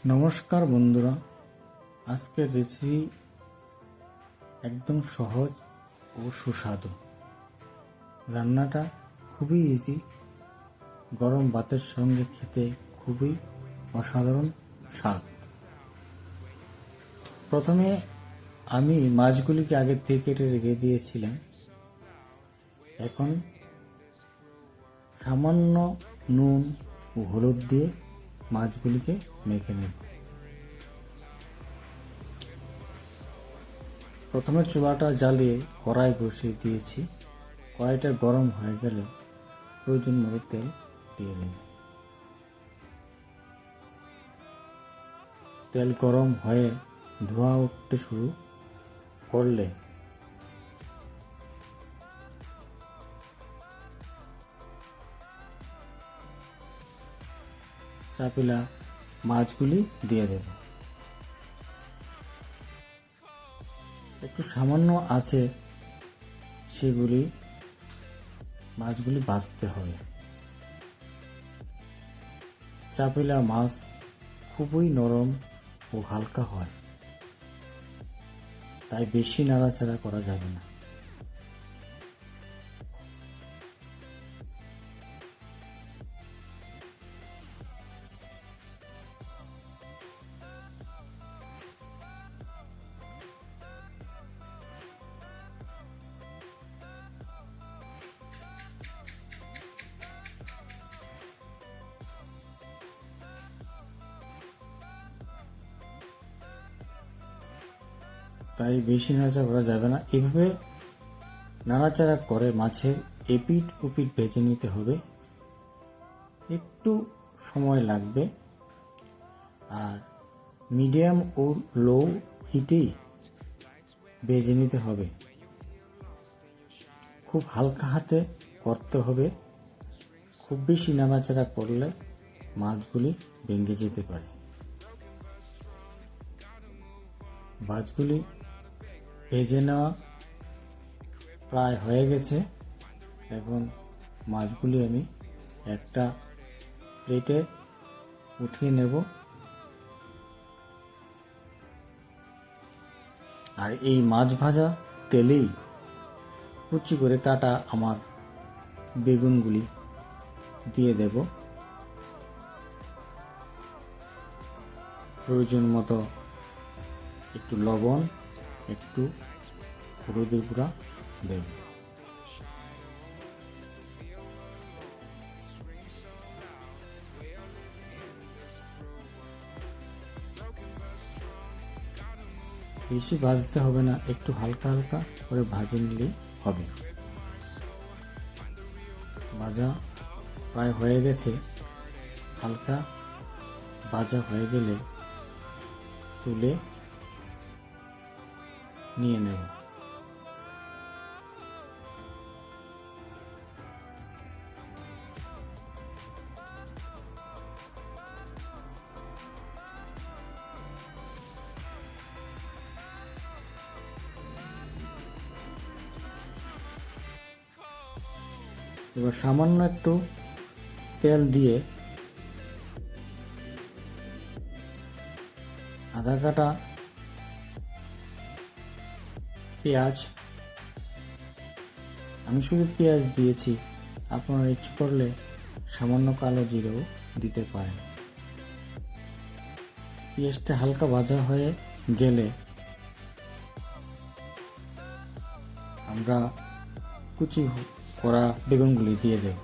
নমস্কার বন্ধুরা, আজকের রেসিপি একদম সহজ ও সুস্বাদু। রান্নাটা খুবই ইজি, গরম ভাতের সঙ্গে খেতে খুবই অসাধারণ স্বাদ। প্রথমে আমি মাছগুলিকে আগে থেকে কেটে রেখে দিয়েছিলাম। এখন সামান্য নুন ও হলুদ দিয়ে মাছগুলিকে মেখে নেব। প্রথমে চুলাটা জ্বালিয়ে কড়াই বসিয়ে দিয়েছি। কড়াইটা গরম হয়ে গেলে প্রয়োজন মতো তেল দিয়ে দিন। তেল গরম হয়ে ধোঁয়া উঠতে শুরু করলে চাপিলা মাছগুলি দিয়ে দেব। একটু সামান্য আছে সেগুলি মাছগুলি ভাজতে হবে। চাপিলা মাছ খুবই নরম ও হালকা হয়, তাই বেশি নাড়াচাড়া করা যাবে না। তাই বেশি নাড়াচাড়া করা যাবে না। এভাবে নাড়াচাড়া করে মাছের এপিঠ ওপিঠ ভেজে নিতে হবে। একটু সময় লাগবে, আর মিডিয়াম ও লো হিটেই ভেজে নিতে হবে। খুব হালকা হাতে করতে হবে। খুব বেশি নাড়াচাড়া করলে মাছগুলি ভেঙে যেতে পারে। মাছগুলি ভেজে নেওয়া প্রায় হয়ে গেছে। এখন মাছগুলি আমি একটা প্লেটে উঠিয়ে নেব। আর এই মাছ ভাজা তেলেই কুচি করে কাটা আমার বেগুনগুলি দিয়ে দেব। প্রয়োজন মতো একটু লবণ, একটু হলুদের গুঁড়া দেব। বেশি ভাজতে হবে না, একটু হালকা হালকা করে ভাজে নিলেই হবে। ভাজা প্রায় হয়ে গেছে। হালকা ভাজা হয়ে গেলে তুলে নিয়ে নেব। এবার সামান্য একটু তেল দিয়ে আধা কাটা পেঁয়াজ, আমি শুধু পেঁয়াজ দিয়েছি, আপনারা ইচ্ছে করলে সামান্য কালো জিরেও দিতে পারেন। পেঁয়াজটা হালকা ভাজা হয়ে গেলে আমরা কুচি করা বেগুনগুলি দিয়ে দেব।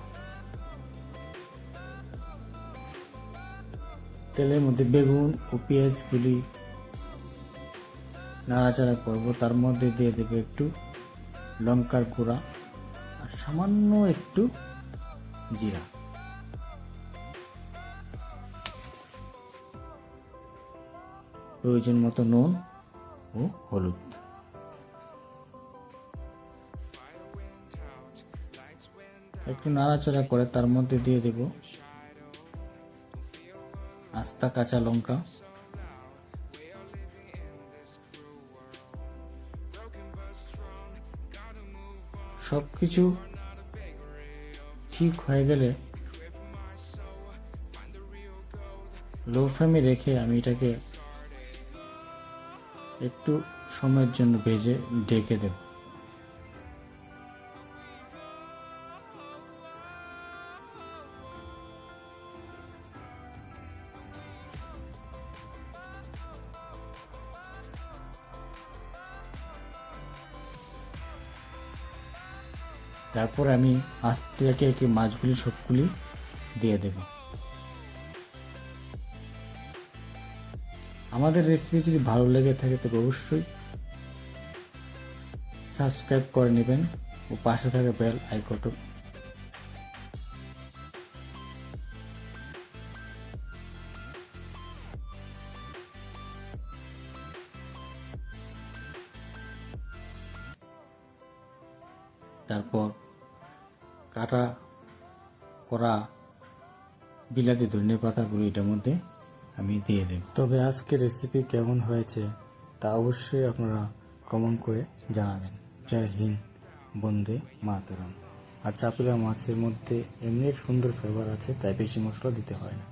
তেলের মধ্যে বেগুন ও পেঁয়াজগুলি নাড়াচাড়া করব। তার মধ্যে দিয়ে দেব একটু লঙ্কার গুঁড়া আর সামান্য একটু জিরা। প্রয়োজন মতো নুন ও হলুদ। একটু নাড়াচাড়া করে তার মধ্যে দিয়ে দেব আস্তা কাঁচা লঙ্কা, সবকিছু ঠিক হয়ে গেলে লো ফ্লেমে রেখে আমি এটাকে একটু সময়ের জন্য ভেজে ঢেকে দেব। তারপর আমি আস্তে একে একে মাছগুলি সবগুলি দিয়ে দেব। আমাদের রেসিপি যদি ভালো লেগে থাকে তবে অবশ্যই সাবস্ক্রাইব করে নেবেন ও পাশে থাকা বেল আইকনটি তারপর কাটা করা বিলাতি ধনিয়া পাতাগুলো এটার মধ্যে আমি দিয়ে দেব। তবে আজকে রেসিপি কেমন হয়েছে তা অবশ্যই আপনারা কমেন্ট করে জানাবেন। জয় হিন্দ, বন্দে মাতরম। আর চাপিলা মাছের মধ্যে এমনি সুন্দর ফ্লেভার আছে, তাই বেশি মশলা দিতে হয় না।